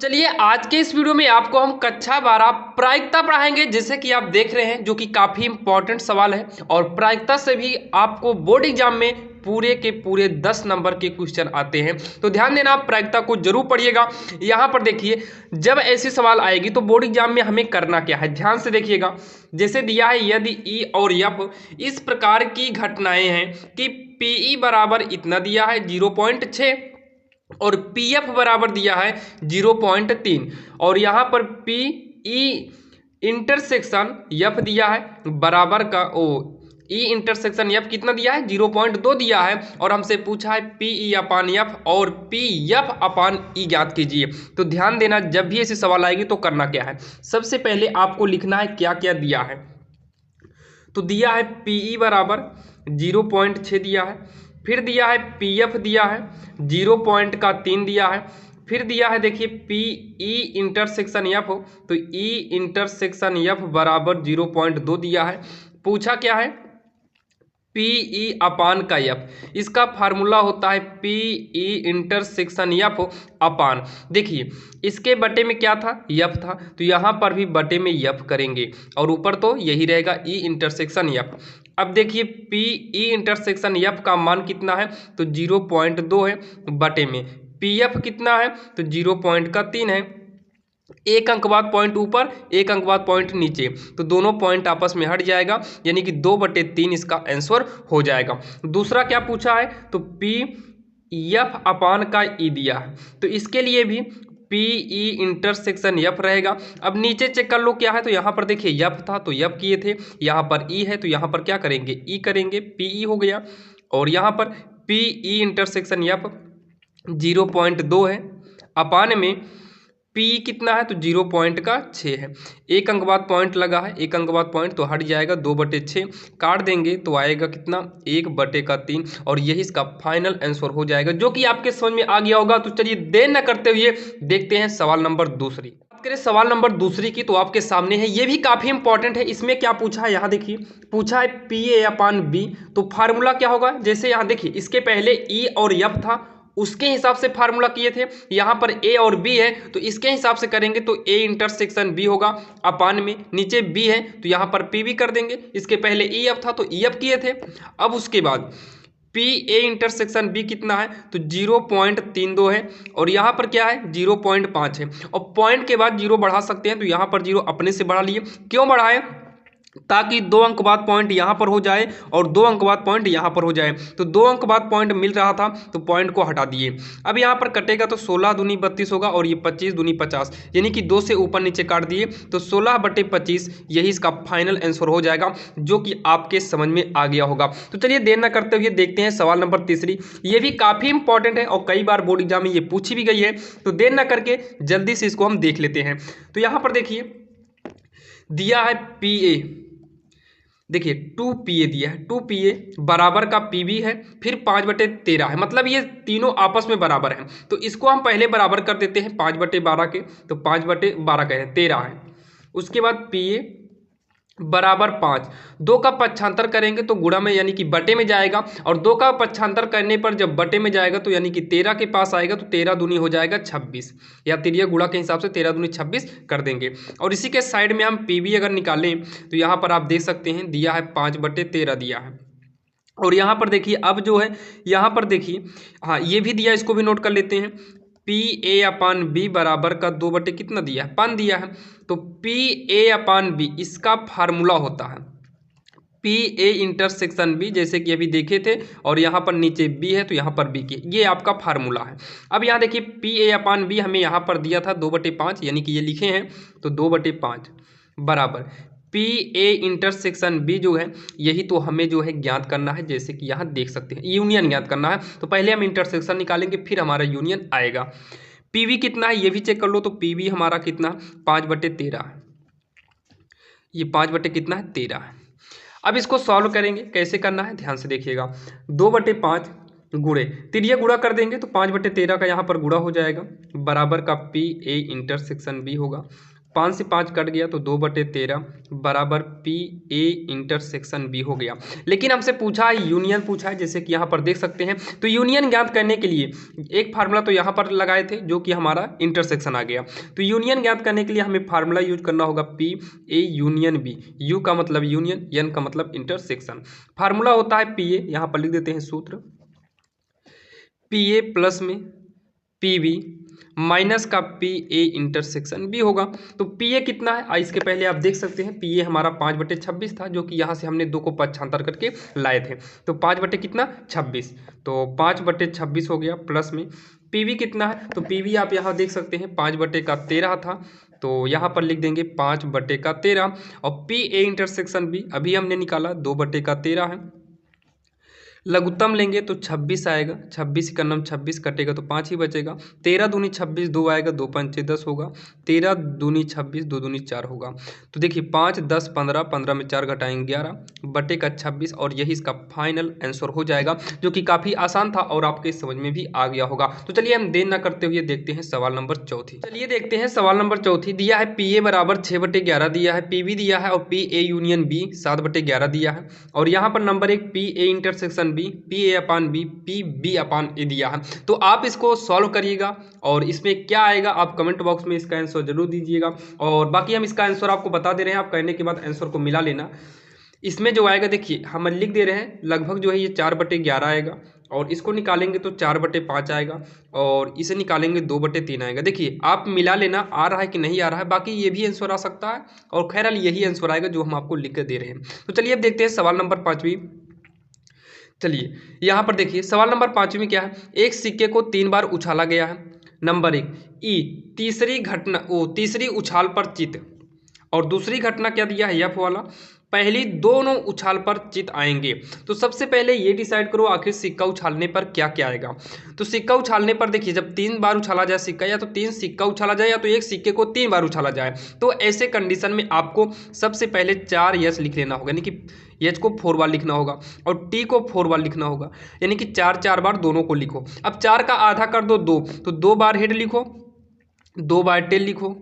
चलिए आज के इस वीडियो में आपको हम कक्षा 12 प्रायिकता पढ़ाएंगे, जैसे कि आप देख रहे हैं, जो कि काफ़ी इंपॉर्टेंट सवाल है और प्रायिकता से भी आपको बोर्ड एग्जाम में पूरे के पूरे 10 नंबर के क्वेश्चन आते हैं। तो ध्यान देना, आप प्रायिकता को जरूर पढ़िएगा। यहाँ पर देखिए, जब ऐसी सवाल आएगी तो बोर्ड एग्जाम में हमें करना क्या है, ध्यान से देखिएगा। जैसे दिया है, यदि ई और एफ इस प्रकार की घटनाएं हैं कि पीई बराबर इतना दिया है 0.6 और पीएफ बराबर दिया है 0.3 और यहाँ पर पी ई इंटरसेक्शन एफ दिया है बराबर का ई इंटरसेक्शन एफ कितना दिया है 0.2 दिया है और हमसे पूछा है पी ई अपान एफ और पी एफ अपान ई ज्ञात कीजिए। तो ध्यान देना, जब भी ऐसी सवाल आएगी तो करना क्या है, सबसे पहले आपको लिखना है क्या क्या दिया है। तो दिया है पी ई बराबर 0.6 दिया है, फिर दिया है पी एफ दिया है 0.3 दिया है, फिर दिया है देखिए पी ई इंटरसेक्शन एफ, तो ई इंटरसेक्शन एफ बराबर 0.2 दिया है। पूछा क्या है, पी ई अपान का एफ, इसका फार्मूला होता है पी ई इंटरसेक्शन एफ अपान, देखिए इसके बटे में क्या था, एफ था, तो यहाँ पर भी बटे में एफ करेंगे और ऊपर तो यही रहेगा ई इंटरसेक्शन एफ। अब देखिए पी ई इंटरसेक्शन एफ का मान कितना है, तो 0.2 है, बटे में पी एफ कितना है, तो 0.3 है। एक अंक बाद पॉइंट ऊपर, एक अंक बाद पॉइंट नीचे, तो दोनों पॉइंट आपस में हट जाएगा, यानी कि 2/3 इसका आंसर हो जाएगा। दूसरा क्या पूछा है, तो पी एफ अपान का ई दिया है, तो इसके लिए भी पी ई इंटरसेक्शन एफ रहेगा। अब नीचे चेक कर लो क्या है, तो यहाँ पर देखिए एफ था तो एफ किए थे, यहाँ पर ई है तो यहाँ पर क्या करेंगे, ई करेंगे, पी ई हो गया। और यहाँ पर पी ई इंटरसेक्शन एफ 0.2 है, अपान में पी कितना है, तो 0.6 है। एक अंक बाद पॉइंट लगा है, एक अंक बाद पॉइंट तो हट जाएगा, 2/6 काट देंगे तो आएगा कितना, 1/3 और यही इसका फाइनल आंसर हो जाएगा, जो कि आपके समझ में आ गया होगा। तो चलिए देर न करते हुए देखते हैं सवाल नंबर दूसरी। बात करें सवाल नंबर दूसरी की, तो आपके सामने है, ये भी काफी इंपॉर्टेंट है। इसमें क्या पूछा है, यहाँ देखिए पूछा है पी ए अपान बी, तो फार्मूला क्या होगा, जैसे यहाँ देखिए इसके पहले ई और एफ था, उसके हिसाब से फार्मूला किए थे, यहाँ पर ए और बी है तो इसके हिसाब से करेंगे, तो ए इंटरसेक्शन बी होगा, अपान में नीचे बी है तो यहाँ पर पी भी कर देंगे, इसके पहले ई एफ था तो ई एफ किए थे। अब उसके बाद पी ए इंटरसेक्शन बी कितना है, तो 0.32 है और यहाँ पर क्या है 0.5 है, और पॉइंट के बाद 0 बढ़ा सकते हैं, तो यहाँ पर 0 अपने से बढ़ा लिए। क्यों बढ़ाए, ताकि 2 अंक बाद पॉइंट यहाँ पर हो जाए और 2 अंक बाद पॉइंट यहाँ पर हो जाए, तो 2 अंक बाद पॉइंट मिल रहा था तो पॉइंट को हटा दिए। अब यहाँ पर कटेगा तो 16 दूनी 32 होगा और ये 25 दूनी 50, यानी कि 2 से ऊपर नीचे काट दिए, तो 16/25 यही इसका फाइनल आंसर हो जाएगा, जो कि आपके समझ में आ गया होगा। तो चलिए देर न करते हुए देखते हैं सवाल नंबर तीसरी। ये भी काफ़ी इंपॉर्टेंट है और कई बार बोर्ड एग्जाम में ये पूछी भी गई है, तो देर न करके जल्दी से इसको हम देख लेते हैं। तो यहाँ पर देखिए दिया है पी ए, देखिए 2PA दिया है, 2PA बराबर का PB है, फिर 5/13 है, मतलब ये तीनों आपस में बराबर हैं, तो इसको हम पहले बराबर कर देते हैं 5/12 के, तो 5/12 कह रहे हैं 13 है। उसके बाद PA बराबर 5, 2 का पक्षांतर करेंगे तो गुणा में यानी कि बटे में जाएगा, और 2 का पक्षांतर करने पर जब बटे में जाएगा तो यानी कि 13 के पास आएगा, तो 13 दूनी हो जाएगा 26, या तिरिया गुणा के हिसाब से 13 दूनी 26 कर देंगे। और इसी के साइड में हम PB अगर निकालें तो यहाँ पर आप देख सकते हैं दिया है 5/13 दिया है। और यहाँ पर देखिए अब जो है, यहाँ पर देखिए हाँ ये भी दिया, इसको भी नोट कर लेते हैं, पी ए अपान बी बराबर का 2 कितना दिया है, 5 दिया है, तो पी ए अपान बी इसका फार्मूला होता है पी ए इंटरसेक्शन बी, जैसे कि अभी देखे थे, और यहाँ पर नीचे बी है तो यहाँ पर बी की, ये आपका फार्मूला है। अब यहाँ देखिए पी ए अपान बी हमें यहाँ पर दिया था 2/5, यानी कि ये लिखे हैं, तो 2/5 बराबर पी ए इंटरसेक्शन बी जो है, यही तो हमें जो है ज्ञात करना है, जैसे कि यहाँ देख सकते हैं यूनियन ज्ञात करना है, तो पहले हम इंटरसेक्शन निकालेंगे फिर हमारा यूनियन आएगा। पीवी कितना है ये भी चेक कर लो, तो पीवी हमारा कितना 5/13 है, ये 5 कितना है 13 है। अब इसको सॉल्व करेंगे, कैसे करना है ध्यान से देखिएगा, 2/5 गुणे तिरिया गुणा कर देंगे तो 5/13 का यहाँ पर गुणा हो जाएगा, बराबर का पी ए इंटरसेक्शन बी होगा, 5 से 5 कट गया तो 2/13 बराबर पी ए इंटरसेक्शन बी हो गया। लेकिन हमसे पूछा है यूनियन पूछा है, जैसे कि यहाँ पर देख सकते हैं। तो यूनियन ज्ञात करने के लिए एक फार्मूला तो यहाँ पर लगाए थे जो कि हमारा इंटरसेक्शन आ गया। तो यूनियन ज्ञात करने के लिए हमें फार्मूला यूज करना होगा P A union B. U का मतलब यूनियन, एन का मतलब इंटरसेक्शन। फार्मूला होता है पी ए, यहाँ पर लिख देते हैं सूत्र, पी ए प्लस में पी बी माइनस का पी ए इंटरसेक्शन बी होगा। तो पी ए कितना है इसके पहले आप देख सकते हैं, पी ए हमारा 5/26 था, जो कि यहाँ से हमने 2 को पक्षांतर करके लाए थे। तो 5/26, तो 5/26 हो गया प्लस में पी बी कितना है, तो पी बी आप यहाँ देख सकते हैं 5/13 था, तो यहाँ पर लिख देंगे 5/13। और पी ए इंटरसेक्शन बी अभी हमने निकाला 2/13 है, लघुत्तम लेंगे तो 26 आएगा, 26 का नाम 26 कटेगा तो 5 ही बचेगा। 13 दूनी 26, 2 आएगा, 2 पंचे 10 होगा, 13 दूनी 26, 2 दूनी 4 होगा। तो देखिए 5 10 15, 15 में 4 घटाएंगे 11 बटे का 26, और यही इसका फाइनल आंसर हो जाएगा, जो कि काफ़ी आसान था और आपके समझ में भी आ गया होगा। तो चलिए हम देर न करते हुए देखते हैं सवाल नंबर 4। चलिए देखते हैं सवाल नंबर 4। दिया है पी ए बराबर 6/11 दिया है, पी बी दिया है, और पी ए यूनियन बी 7/11 दिया है, और यहाँ पर number 1 P A intersection B, P A upon B, P B अपान ए दिया है। तो आप इसको सॉल्व करिएगा और इसमें क्या आएगा आप कमेंट बॉक्स में इसका आंसर जरूर दीजिएगा। और बाकी हम इसका आंसर आपको बता दे रहे हैं, आप कहने के बाद आंसर को मिला लेना। इसमें जो आएगा देखिए हम लिख दे रहे हैं, लगभग जो है ये 4/11 आएगा, और इसको निकालेंगे तो 4/5 आएगा, और इसे निकालेंगे 2/3 आएगा। देखिए आप मिला लेना, आ रहा है कि नहीं आ रहा है, बाकी ये भी आंसर आ सकता है, और खैर यही आंसर आएगा जो हम आपको लिख कर दे रहे हैं। तो चलिए अब देखते हैं सवाल नंबर 5। चलिए यहाँ पर देखिए सवाल नंबर 5 में क्या है, एक सिक्के को 3 बार उछाला गया है। नंबर 1 ई तीसरी उछाल पर चित, और दूसरी घटना क्या दिया है एफ वाला, पहली दोनों उछाल पर चित आएंगे। तो सबसे पहले ये डिसाइड करो आखिर सिक्का उछालने पर क्या क्या आएगा। तो सिक्का उछालने पर देखिए जब 3 बार उछाला जाए सिक्का, या तो 3 सिक्का उछाला जाए, या तो एक सिक्के को 3 बार उछाला जाए, तो ऐसे कंडीशन में आपको सबसे पहले 4 यस लिख लेना होगा, यानी कि एच को 4 बार लिखना होगा और टी को 4 बार लिखना होगा, यानी कि 4 बार दोनों को लिखो। अब 4 का आधा कर दो 2, तो 2 बार हेड लिखो, 2 बार टेल लिखो,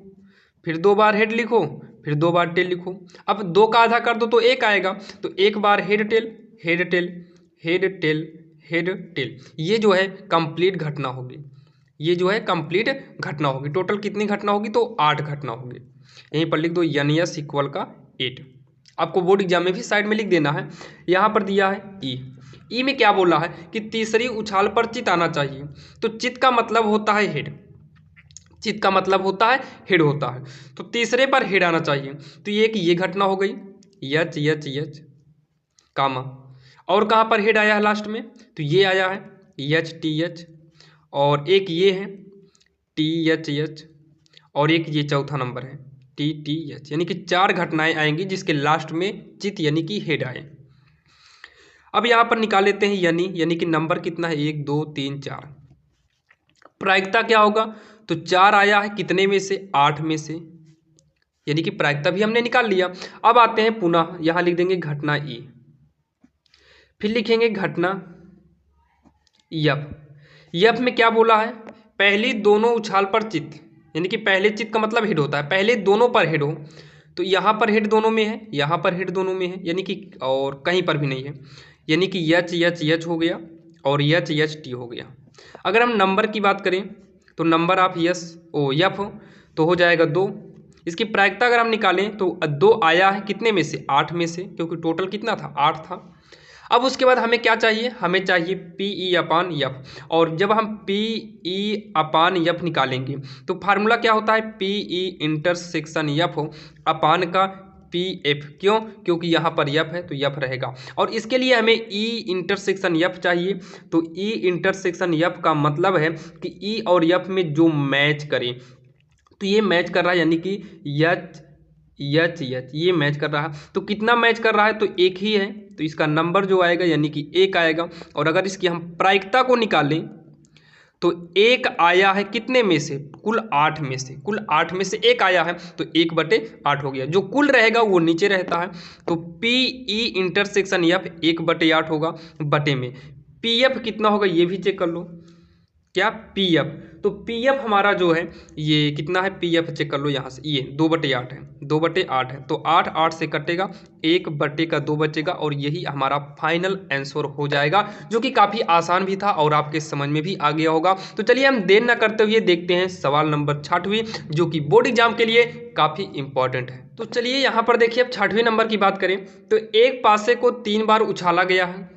फिर 2 बार हेड लिखो, फिर 2 बार टेल लिखो। अब 2 का आधा कर दो तो 1 आएगा, तो 1 बार head tail head tail head tail head tail. ये जो है कंप्लीट घटना होगी, ये जो है कंप्लीट घटना होगी। टोटल कितनी घटना होगी, तो 8 घटना होगी। यहीं पर लिख दो एन एस इक्वल का 8। आपको बोर्ड एग्जाम में भी साइड में लिख देना है। यहाँ पर दिया है ई में क्या बोला है कि तीसरी उछाल पर चित आना चाहिए। तो चित का मतलब होता है हेड, चित का मतलब होता है हेड होता है, तो तीसरे पर हेड आना चाहिए। तो ये घटना हो गई एच एच एच कामा, और कहाँ पर हेड आया है लास्ट में, तो ये आया है एच टी एच, और एक ये है टी एच एच, और एक ये चौथा नंबर है टी टी एच, यानी कि 4 घटनाएं आएंगी जिसके लास्ट में चित यानी कि हेड आए। अब यहाँ पर निकाल लेते हैं यानी कि नंबर कितना है 1 2 3 4। प्रायिकता क्या होगा, तो 4 आया है कितने में से, 8 में से, यानी कि प्रायिकता भी हमने निकाल लिया। अब आते हैं पुनः, यहाँ लिख देंगे घटना ई, फिर लिखेंगे घटना यफ में क्या बोला है, पहली दोनों उछाल पर चित, यानी कि पहले चित का मतलब हेड होता है, पहले दोनों पर हेड हो। तो यहाँ पर हेड दोनों में है, यहाँ पर हेड दोनों में है, यानी कि और कहीं पर भी नहीं है, यानी कि एच एच एच हो गया और एच एच टी हो गया। अगर हम नंबर की बात करें तो नंबर ऑफ एफ तो हो जाएगा 2। इसकी प्रायिकता अगर हम निकालें तो 2 आया है कितने में से, 8 में से, क्योंकि टोटल कितना था 8 था। अब उसके बाद हमें क्या चाहिए, हमें चाहिए पी ई अपान एफ, और जब हम पी ई अपान एफ निकालेंगे तो फार्मूला क्या होता है, पी ई इंटरसेक्शन एफ अपान का पी एफ। क्यों, क्योंकि यहाँ पर एफ है तो एफ रहेगा, और इसके लिए हमें ई इंटरसेक्शन एफ चाहिए। तो ई इंटरसेक्शन एफ का मतलब है कि ई और एफ में जो मैच करे, तो ये मैच कर रहा है, यानी कि एच एच एच ये मैच कर रहा है। तो कितना मैच कर रहा है, तो 1 ही है, तो इसका नंबर जो आएगा यानी कि 1 आएगा। और अगर इसकी हम प्रायिकता को निकालें तो 1 आया है कितने में से, कुल 8 में से, कुल 8 में से 1 आया है, तो 1/8 हो गया। जो कुल रहेगा वो नीचे रहता है, तो पी ई इंटरसेक्शन एफ 1/8 होगा, बटे में पी एफ कितना होगा ये भी चेक कर लो, क्या, पीएफ। तो पीएफ हमारा जो है ये कितना है, पीएफ चेक कर लो यहाँ से, ये 2/8 है, 2/8 है। तो 8 8 से कटेगा, 1/2 बचेगा और यही हमारा फाइनल आंसर हो जाएगा, जो कि काफ़ी आसान भी था और आपके समझ में भी आ गया होगा। तो चलिए हम देर ना करते हुए देखते हैं सवाल नंबर 6वीं, जो कि बोर्ड एग्जाम के लिए काफ़ी इंपॉर्टेंट है। तो चलिए यहाँ पर देखिए, अब 6वें नंबर की बात करें तो एक पासे को 3 बार उछाला गया है।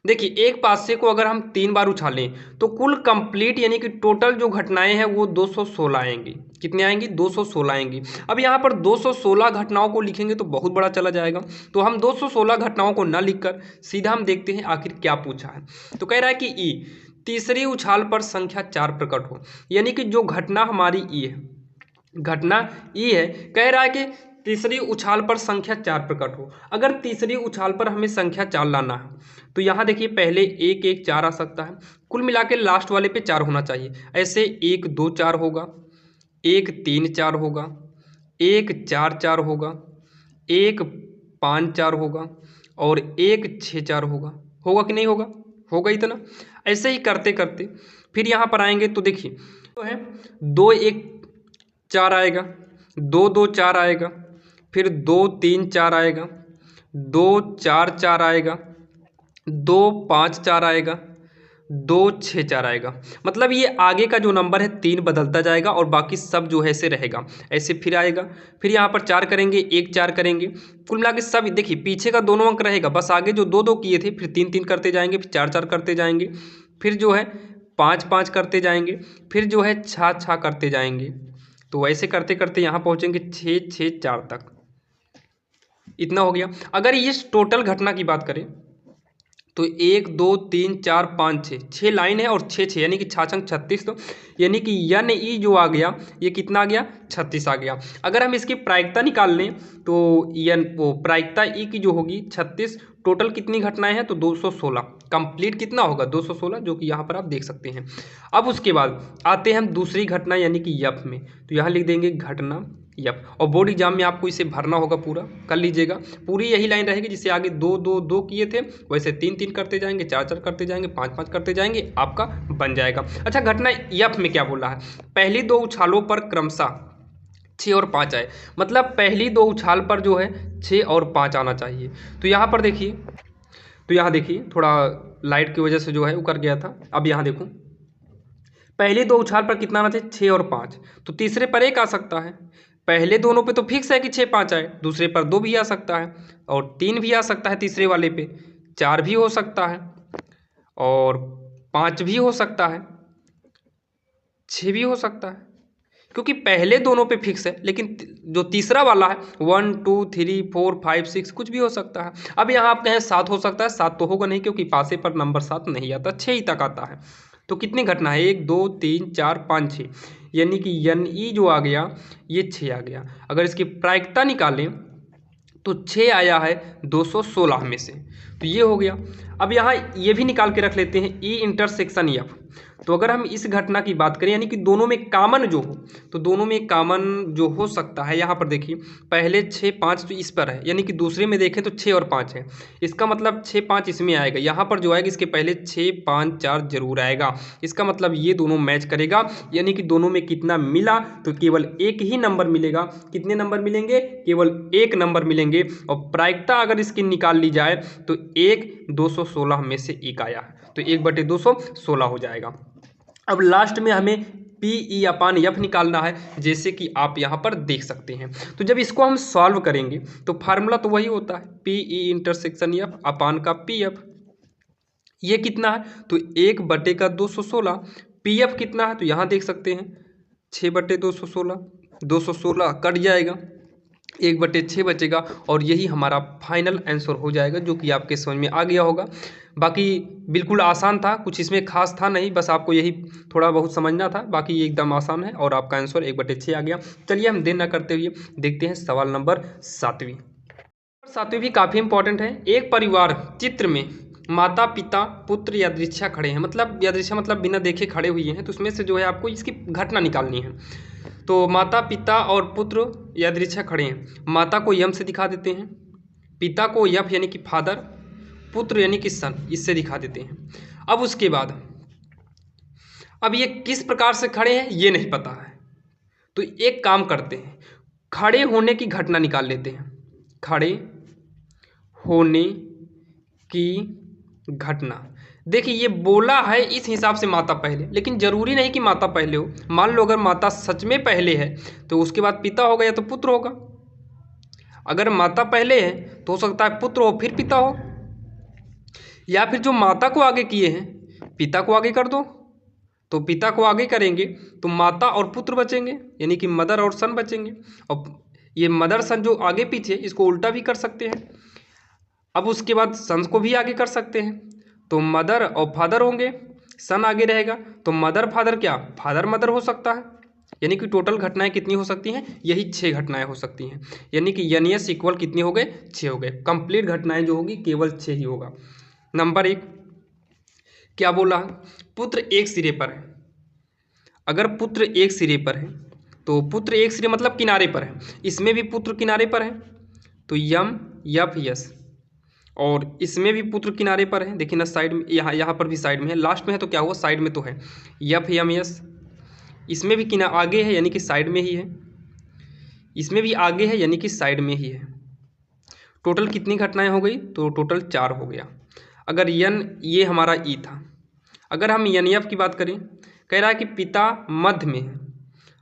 देखिए, एक पासे को अगर हम 3 बार उछालें तो कुल कंप्लीट यानी कि टोटल जो घटनाएं हैं वो 216 आएंगी। कितने आएंगी, 216 आएंगी। अब यहाँ पर 216 घटनाओं को लिखेंगे तो बहुत बड़ा चला जाएगा, तो हम 216 घटनाओं को ना लिखकर सीधा हम देखते हैं आखिर क्या पूछा है। तो कह रहा है कि ई तीसरी उछाल पर संख्या 4 प्रकट हो, यानी कि जो घटना हमारी ई है, घटना ई है, कह रहा है कि तीसरी उछाल पर संख्या 4 प्रकट हो। अगर तीसरी उछाल पर हमें संख्या 4 लाना है तो यहाँ देखिए पहले 1 1 4 आ सकता है, कुल मिला के लास्ट वाले पे 4 होना चाहिए। ऐसे 1 2 4 होगा, 1 3 4 होगा, 1 4 4 होगा, 1 5 4 होगा और 1 6 4 होगा। होगा कि नहीं होगा, होगा इतना। ऐसे ही करते करते फिर यहाँ पर आएंगे तो देखिए तो है 2 1 4 आएगा, 2 2 4 आएगा, फिर 2 3 4 आएगा, 2 4 4 आएगा, 2 5 4 आएगा, 2 6 4 आएगा। मतलब ये आगे का जो नंबर है 3 बदलता जाएगा और बाकी सब जो है ऐसे रहेगा। ऐसे फिर आएगा, फिर यहाँ पर 4 करेंगे, 1 4 करेंगे, कुल मिला के सब देखिए पीछे का दोनों अंक रहेगा, बस आगे जो 2 2 किए थे फिर 3 3 करते जाएंगे, फिर 4 4 करते जाएंगे, फिर जो है 5 5 करते जाएंगे, फिर जो है 6 6 करते जाएंगे। तो ऐसे करते करते यहाँ पहुँचेंगे 6 6 4 तक। इतना हो गया। अगर इस टोटल घटना की बात करें तो 1 2 3 4 5 6 6 लाइन है और 6 6 यानी कि 6 छंग 36। तो यानी कि यन ई जो आ गया ये कितना आ गया, 36 आ गया। अगर हम इसकी प्रायिकता निकाल लें तो यन वो प्रायिकता ई की जो होगी 36, टोटल कितनी घटनाएं हैं तो 216, कंप्लीट कितना होगा 216, जो कि यहाँ पर आप देख सकते हैं। अब उसके बाद आते हैं हम दूसरी घटना यानी कि यफ में, तो यहाँ लिख देंगे घटना यप। और बोर्ड एग्जाम में आपको इसे भरना होगा, पूरा कर लीजिएगा। पूरी यही लाइन रहेगी जिससे आगे 2 2 2 किए थे वैसे 3 3 करते जाएंगे, 4 4 करते जाएंगे, 5 5 करते जाएंगे, आपका बन जाएगा। अच्छा, घटना यफ में क्या बोला है, पहली 2 उछालों पर क्रमशः 6 और 5 आए, मतलब पहली 2 उछाल पर जो है 6 और 5 आना चाहिए। तो यहाँ पर देखिए, तो यहाँ देखिए थोड़ा लाइट की वजह से जो है उकर गया था। अब यहाँ देखो पहली 2 उछाल पर कितना आना चाहिए, 6 और 5। तो तीसरे पर 1 आ सकता है, पहले दोनों पे तो फिक्स है कि 6 5 आए, दूसरे पर 2 भी आ सकता है और 3 भी आ सकता है, तीसरे वाले पे 4 भी हो सकता है और 5 भी हो सकता है, 6 भी हो सकता है, क्योंकि पहले दोनों पे फिक्स है। लेकिन जो तीसरा वाला है 1 2 3 4 5 6 कुछ भी हो सकता है। अब यहाँ आप कहें 7 हो सकता है, 7 तो होगा नहीं क्योंकि पासे पर नंबर 7 नहीं आता, 6 ही तक आता है। तो कितनी घटना है, 1 2 3 4 5 6, यानी कि यन ई जो आ गया ये 6 आ गया। अगर इसकी प्रायिकता निकालें तो 6 आया है 216 में से, तो ये हो गया। अब यहाँ ये भी निकाल के रख लेते हैं ई इंटरसेक्शन एफ। तो अगर हम इस घटना की बात करें यानी कि दोनों में कामन जो हो, तो दोनों में कामन जो हो सकता है, यहाँ पर देखिए पहले 6 5 तो इस पर है, यानी कि दूसरे में देखें तो 6 और 5 है, इसका मतलब 6 5 इसमें आएगा। यहाँ पर जो आएगा इसके पहले 6 5 4 जरूर आएगा, इसका मतलब ये दोनों मैच करेगा, यानी कि दोनों में कितना मिला तो केवल एक ही नंबर मिलेगा। कितने नंबर मिलेंगे, केवल एक नंबर मिलेंगे। और प्रायिकता अगर इसकी निकाल ली जाए तो 1 216 में से 1 आया, तो 1/216 हो जाएगा। अब लास्ट में हमें पी ई अपान एफ निकालना है, जैसे कि आप यहाँ पर देख सकते हैं। तो जब इसको हम सॉल्व करेंगे तो फार्मूला तो वही होता है, पी ई इंटरसेक्शन एफ अपान का पी एफ। ये कितना है तो 1/216। पी एफ कितना है तो यहाँ देख सकते हैं 6/216, 216 कट जाएगा, 1/6 बचेगा और यही हमारा फाइनल आंसर हो जाएगा, जो कि आपके समझ में आ गया होगा। बाकी बिल्कुल आसान था, कुछ इसमें खास था नहीं, बस आपको यही थोड़ा बहुत समझना था, बाकी ये एकदम आसान है और आपका आंसर 1/6 आ गया। चलिए हम देर न करते हुए देखते हैं सवाल नंबर 7वीं। 7वीं भी काफ़ी इंपॉर्टेंट है। एक परिवार चित्र में माता पिता पुत्र यादृच्छा खड़े हैं, मतलब यादृच्छा मतलब बिना देखे खड़े हुए हैं, तो उसमें से जो है आपको इसकी घटना निकालनी है। तो माता पिता और पुत्र यादृच्छा खड़े हैं, माता को यम से दिखा देते हैं, पिता को यफ यानी कि फादर, पुत्र यानी कि सन इससे दिखा देते हैं। अब उसके बाद अब ये किस प्रकार से खड़े हैं ये नहीं पता है, तो एक काम करते हैं, खड़े होने की घटना निकाल लेते हैं। खड़े होने की घटना, देखिए ये बोला है इस हिसाब से माता पहले, लेकिन जरूरी नहीं कि माता पहले हो। मान लो अगर माता सच में पहले है तो उसके बाद पिता होगा या तो पुत्र होगा। अगर माता पहले है तो हो सकता है पुत्र हो फिर पिता हो, या फिर जो माता को आगे किए हैं पिता को आगे कर दो, तो पिता को आगे करेंगे तो माता और पुत्र बचेंगे, यानी कि मदर और सन बचेंगे। और ये मदर सन जो आगे पीछे, इसको उल्टा भी कर सकते हैं। अब उसके बाद सन्स को भी आगे कर सकते हैं, तो मदर और फादर होंगे, सन आगे रहेगा तो मदर फादर, क्या फादर मदर हो सकता है। यानी कि टोटल घटनाएं कितनी हो सकती हैं, यही 6 घटनाएं हो सकती हैं। यानी कि एन इक्वल कितनी हो गए, 6 हो गए। कंप्लीट घटनाएं जो होगी केवल 6 ही होगा। नंबर 1 क्या बोला, पुत्र एक सिरे पर है। अगर पुत्र एक सिरे पर है तो पुत्र एक सिरे मतलब किनारे पर है, इसमें भी पुत्र किनारे पर है तो यम यफ यस, और इसमें भी पुत्र किनारे पर है। देखिए ना साइड में, यहाँ पर भी साइड में है, लास्ट में है तो क्या हुआ साइड में तो है, यफ यम यस। इसमें भी किना आगे है यानी कि साइड में ही है, इसमें भी आगे है यानी कि साइड में ही है। टोटल कितनी घटनाएं हो गई, तो टोटल 4 हो गया। अगर यन, ये हमारा ई था। अगर हम एन एफ की बात करें, कह रहा है कि पिता मध्य में है।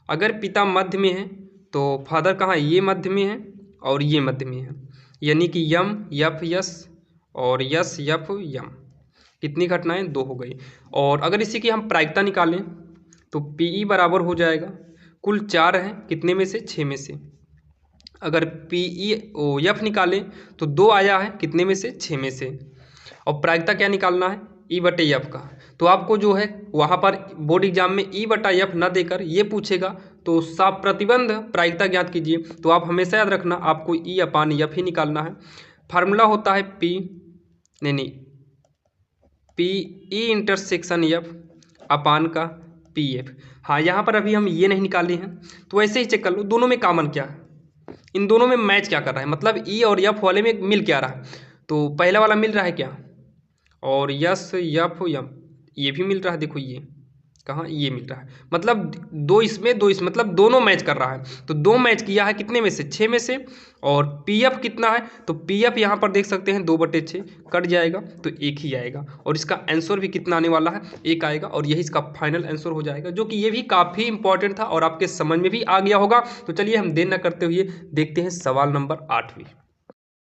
अगर पिता मध्य में है तो फादर कहाँ, ये मध्य में है और ये मध्य में है, यानी कि यम यफ यस और यस यफ यम। कितनी घटनाएं, 2 हो गई। और अगर इसी की हम प्रायिकता निकालें तो पी ई बराबर हो जाएगा, कुल 4 हैं, कितने में से, 6 में से। अगर पी ई ओ एफ निकालें तो 2 आया है, कितने में से, 6 में से। और प्रायिकता क्या निकालना है, ई बटे एफ का। तो आपको जो है वहाँ पर बोर्ड एग्जाम में ई बटा एफ ना देकर ये पूछेगा तो साफ प्रतिबंध प्रायिकता ज्ञात कीजिए। तो आप हमेशा याद रखना आपको ई अपान एफ ही निकालना है। फार्मूला होता है P P E intersection F अपान का पी एफ। हाँ यहाँ पर अभी हम ये नहीं निकाले हैं, तो ऐसे ही चेक कर लो दोनों में कॉमन क्या है, इन दोनों में मैच क्या कर रहा है, मतलब ई और एफ वाले में मिल क्या रहा है। तो पहला वाला मिल रहा है क्या, और यस यफ यम ये भी मिल रहा है। देखो ये कहाँ, ये मिल रहा है, मतलब 2 इसमें 2 इसमें, मतलब दोनों मैच कर रहा है। तो 2 मैच किया है कितने में से, 6 में से। और पी एफ कितना है, तो पी एफ यहाँ पर देख सकते हैं 2/6 कट जाएगा तो 1 ही आएगा। और इसका आंसर भी कितना आने वाला है, 1 आएगा। और यही इसका फाइनल आंसर हो जाएगा, जो कि ये भी काफ़ी इंपॉर्टेंट था और आपके समझ में भी आ गया होगा। तो चलिए हम देर न करते हुए देखते हैं सवाल नंबर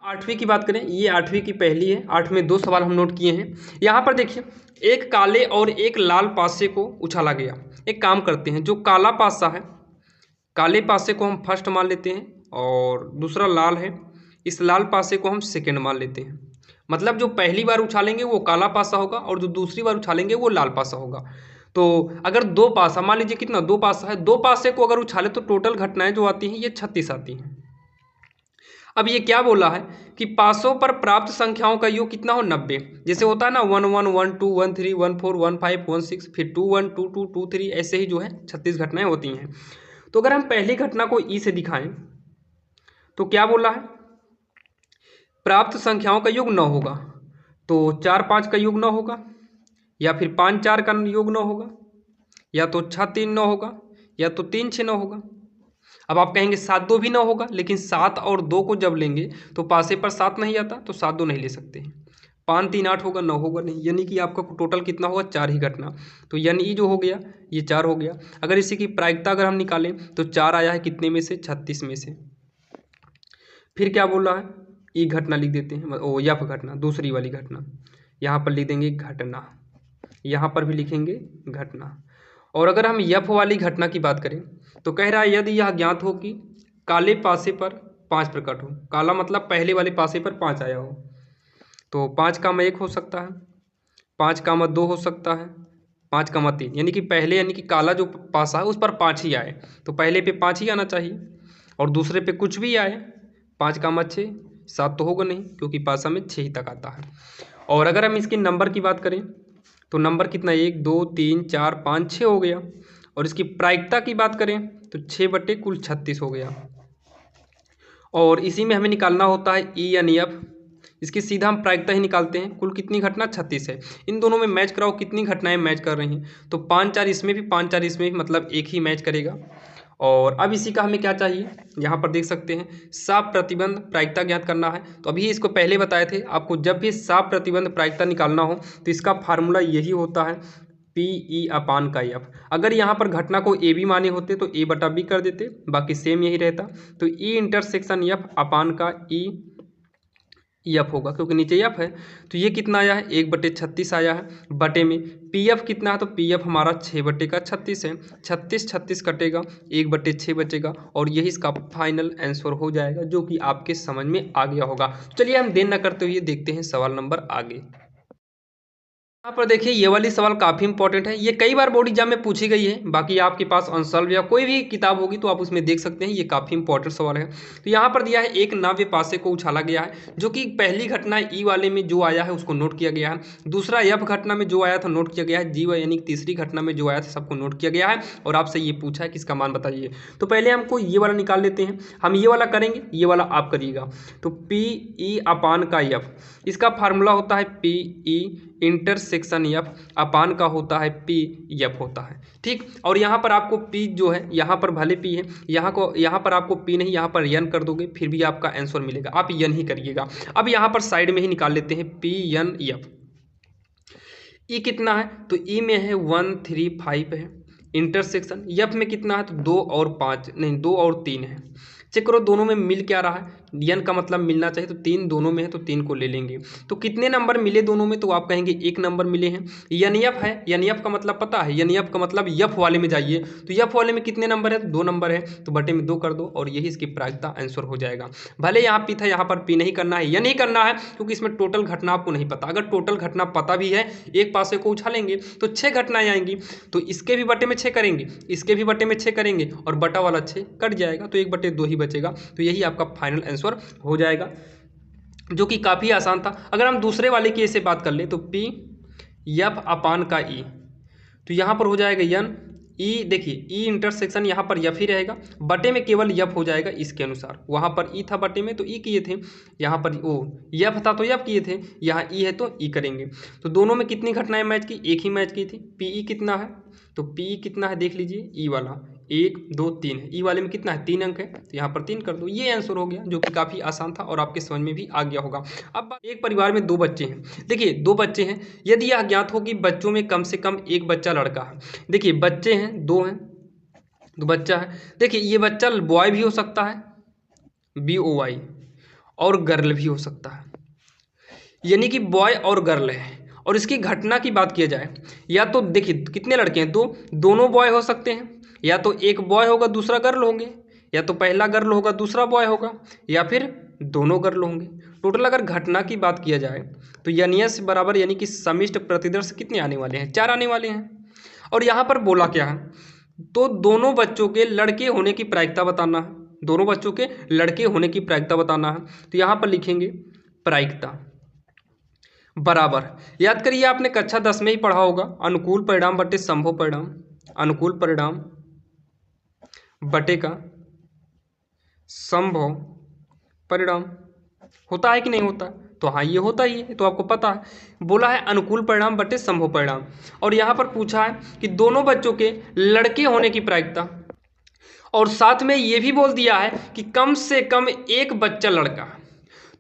8वीं की बात करें, ये 8वीं की पहली है। 8 में 2 सवाल हम नोट किए हैं। यहाँ पर देखिए, एक काले और एक लाल पासे को उछाला गया। एक काम करते हैं, जो काला पासा है, काले पासे को हम फर्स्ट मान लेते हैं और दूसरा लाल है, इस लाल पासे को हम सेकंड मान लेते हैं। मतलब जो पहली बार उछालेंगे वो काला पासा होगा और जो दूसरी बार उछालेंगे वो लाल पासा होगा। तो अगर 2 पासा, मान लीजिए कितना, 2 पासा है, 2 पासे को अगर उछाले तो टोटल घटनाएं जो आती हैं ये 36 आती हैं। अब ये क्या बोला है कि पासों पर प्राप्त संख्याओं का योग कितना हो, 90। जैसे होता है ना 1 1 1 2 1 3 1 4 1 5 1 6, फिर 2 1 2 2 2 3, ऐसे ही जो है 36 घटनाएं होती हैं। तो अगर हम पहली घटना को ई से दिखाएं तो क्या बोला है, प्राप्त संख्याओं का योग 9 होगा। तो 4 5 का योग 9 होगा, या फिर 5 4 का योग 9 होगा, या तो 6 3 9 होगा, या तो 3 6 9 होगा। अब आप कहेंगे 7 2 भी 9 होगा, लेकिन 7 और 2 को जब लेंगे तो पासे पर 7 नहीं आता, तो 7 2 नहीं ले सकते हैं। 5 3 8 होगा, 9 होगा नहीं, यानी कि आपका टोटल कितना होगा, 4 ही घटना। तो यानी ई जो हो गया ये 4 हो गया। अगर इसी की प्रायिकता अगर हम निकालें तो 4 आया है कितने में से, 36 में से। फिर क्या बोल रहा है, ई घटना लिख देते हैं, ओ यफ घटना, दूसरी वाली घटना। यहाँ पर लिख देंगे घटना, यहाँ पर भी लिखेंगे घटना। और अगर हम यफ वाली घटना की बात करें तो कह रहा है यदि यह ज्ञात हो कि काले पासे पर 5 प्रकट हो। काला मतलब पहले वाले पासे पर 5 आया हो, तो 5 का 1 हो सकता है, 5 का 2 हो सकता है, 5 का 3, यानी कि पहले, यानी कि काला जो पासा है उस पर 5 ही आए, तो पहले पे 5 ही आना चाहिए और दूसरे पे कुछ भी आए। 5 का 6, 7 तो होगा नहीं क्योंकि पासा में 6 ही तक आता है। और अगर हम इसके नंबर की बात करें तो नंबर कितना, 1 2 3 4 5 6 हो गया। और इसकी प्रायिकता की बात करें तो 6/36 हो गया। और इसी में हमें निकालना होता है ई एन एफ, इसकी सीधा हम प्रायिकता ही निकालते हैं। कुल कितनी घटना 36 है। इन दोनों में मैच कराओ, कितनी घटनाएं मैच कर रही हैं, तो 5 4 इसमें भी 5 4 इसमें भी, मतलब एक ही मैच करेगा। और अब इसी का हमें क्या चाहिए, यहाँ पर देख सकते हैं साफ प्रतिबंध प्रायिकता ज्ञात करना है। तो अभी इसको पहले बताए थे आपको, जब भी साफ प्रतिबंध प्रायिकता निकालना हो तो इसका फार्मूला यही होता है PE अपान का F। अगर यहाँ पर घटना को A B माने होते तो A बटा B कर देते, बाकी सेम यही रहता। तो E इंटरसेक्शन F अपान का E F होगा, क्योंकि नीचे F है। तो ये कितना आया है, 1/36 आया है। बटे में PF कितना है, तो PF हमारा 6/36 है। 36 36 कटेगा, 1/6 बचेगा, और यही इसका फाइनल आंसर हो जाएगा, जो कि आपके समझ में आ गया होगा। चलिए हम देर न करते हुए देखते हैं सवाल नंबर आगे। यहाँ पर देखिए ये वाली सवाल काफ़ी इंपॉर्टेंट है, ये कई बार बोर्ड एग्जाम में पूछी गई है। बाकी आपके पास अनसॉल्व या कोई भी किताब होगी तो आप उसमें देख सकते हैं, ये काफ़ी इंपॉर्टेंट सवाल है। तो यहाँ पर दिया है एक नाव्य पासे को उछाला गया है, जो कि पहली घटना ई वाले में जो आया है उसको नोट किया गया है, दूसरा एफ घटना में जो आया था नोट किया गया है, जी यानी तीसरी घटना में जो आया था सबको नोट किया गया है, और आपसे ये पूछा है कि इसका मान बताइए। तो पहले हमको ये वाला निकाल लेते हैं, हम ये वाला करेंगे, ये वाला आप करिएगा। तो PE अपान का F, इसका फार्मूला होता है PE इंटरसेक्शन F अपान का होता है PF होता है, ठीक। और यहाँ पर आपको P जो है, यहाँ पर भले P है, यहाँ पर आपको P नहीं, यहाँ पर N कर दोगे फिर भी आपका आंसर मिलेगा, आप N ही करिएगा। अब यहाँ पर साइड में ही निकाल लेते हैं PNF। E कितना है, तो E में है 1 3 5 है, इंटरसेक्शन F में कितना है, तो 2 और 5 नहीं 2 और 3 है। चेक करो दोनों में मिल क्या रहा है, N का मतलब मिलना चाहिए, तो 3 दोनों में है तो 3 को ले लेंगे। तो कितने नंबर मिले दोनों में, तो आप कहेंगे 1 नंबर मिले हैं। NF है, NF का मतलब पता है, NF का मतलब F वाले में जाइए, तो F वाले में कितने नंबर है, 2 नंबर है, तो बटे में 2 कर दो, और यही इसकी प्रायिकता आंसर हो जाएगा। भले यहाँ P था, यहाँ पर P नहीं करना है, यह नहीं करना है, क्योंकि इसमें टोटल घटना आपको नहीं पता। अगर टोटल घटना पता भी है, एक पासे को उछालेंगे तो 6 घटनाएं आएंगी, तो इसके भी बटे में 6 करेंगे, इसके भी बटे में 6 करेंगे, और बटा वाला 6 कट जाएगा, तो 1/2 ही बचेगा। तो यही आपका फाइनल आंसर हो जाएगा, जो कि काफ़ी आसान था। अगर हम दूसरे वाले की ऐसे बात कर ले तो PF अपान का E, तो यहाँ पर हो जाएगा N E, देखिए E इंटरसेक्शन यहाँ पर F ही रहेगा, बटे में केवल F हो जाएगा इसके अनुसार। वहाँ पर E था बटे में तो E किए थे, यहाँ पर ओ F था तो F किए थे, यहाँ E है तो E करेंगे। तो दोनों में कितनी घटनाएं मैच की, एक ही मैच की थी। PE कितना है, तो PE कितना है देख लीजिए, E वाला 1 2 3 है, E वाले में कितना है 3 अंक है, तो यहाँ पर 3 कर दो, ये आंसर हो गया, जो कि काफ़ी आसान था और आपके समझ में भी आ गया होगा। अब एक परिवार में 2 बच्चे हैं, देखिए 2 बच्चे हैं, यदि यह ज्ञात हो कि बच्चों में कम से कम एक बच्चा लड़का है। देखिए बच्चे हैं 2 हैं, तो बच्चा है, देखिए ये बच्चा बॉय भी हो सकता है BOY, और गर्ल भी हो सकता है, यानी कि बॉय और गर्ल है। और इसकी घटना की बात किया जाए, या तो देखिए कितने लड़के हैं, दोनों बॉय हो सकते हैं, या तो एक बॉय होगा दूसरा गर्ल होंगे, या तो पहला गर्ल होगा दूसरा बॉय होगा, या फिर दोनों गर्ल होंगे। टोटल अगर घटना की बात किया जाए तो NS बराबर यानी कि समिष्ट प्रतिदर्श कितने आने वाले हैं, 4 आने वाले हैं। और यहाँ पर बोला क्या है, तो दोनों बच्चों के लड़के होने की प्रायिकता बताना है, दोनों बच्चों के लड़के होने की प्रायिकता बताना है। तो यहाँ पर लिखेंगे प्रायिकता बराबर, याद करिए आपने कक्षा 10 में ही पढ़ा होगा, अनुकूल परिणाम बटे संभव परिणाम, अनुकूल परिणाम बटे का संभव परिणाम होता है कि नहीं होता, तो हाँ ये होता ही है, तो आपको पता है। बोला है अनुकूल परिणाम बटे संभव परिणाम, और यहाँ पर पूछा है कि दोनों बच्चों के लड़के होने की प्रायिकता, और साथ में ये भी बोल दिया है कि कम से कम एक बच्चा लड़का।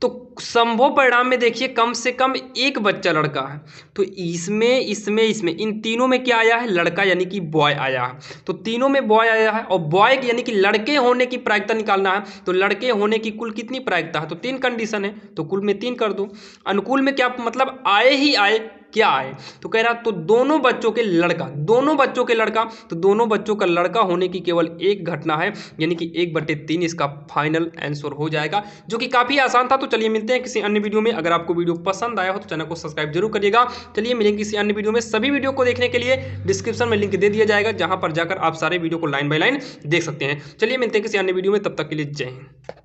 तो संभव परिणाम में देखिए कम से कम एक बच्चा लड़का है, तो इसमें इन तीनों में क्या आया है, लड़का यानी कि बॉय आया है। तो तीनों में बॉय आया है, और बॉय यानी कि लड़के होने की प्रायिकता निकालना है, तो लड़के होने की कुल कितनी प्रायिकता है, तो 3 कंडीशन है, तो कुल में 3 कर दो। अनुकूल में क्या मतलब आए ही आए, क्या आए, तो कह रहा तो दोनों बच्चों के लड़का, दोनों बच्चों के लड़का, तो दोनों बच्चों का लड़का होने की केवल एक घटना है, यानी कि 1/3 इसका फाइनल आंसर हो जाएगा, जो कि काफ़ी आसान था। तो चलिए मिलते हैं किसी अन्य वीडियो में। अगर आपको वीडियो पसंद आया हो तो चैनल को सब्सक्राइब जरूर करिएगा। चलिए मिलेंगे किसी अन्य वीडियो में। सभी वीडियो को देखने के लिए डिस्क्रिप्शन में लिंक दे दिया जाएगा, जहां पर जाकर आप सारे वीडियो को लाइन बाय लाइन देख सकते हैं। चलिए मिलते हैं किसी अन्य वीडियो में, तब तक के लिए जय हिंद।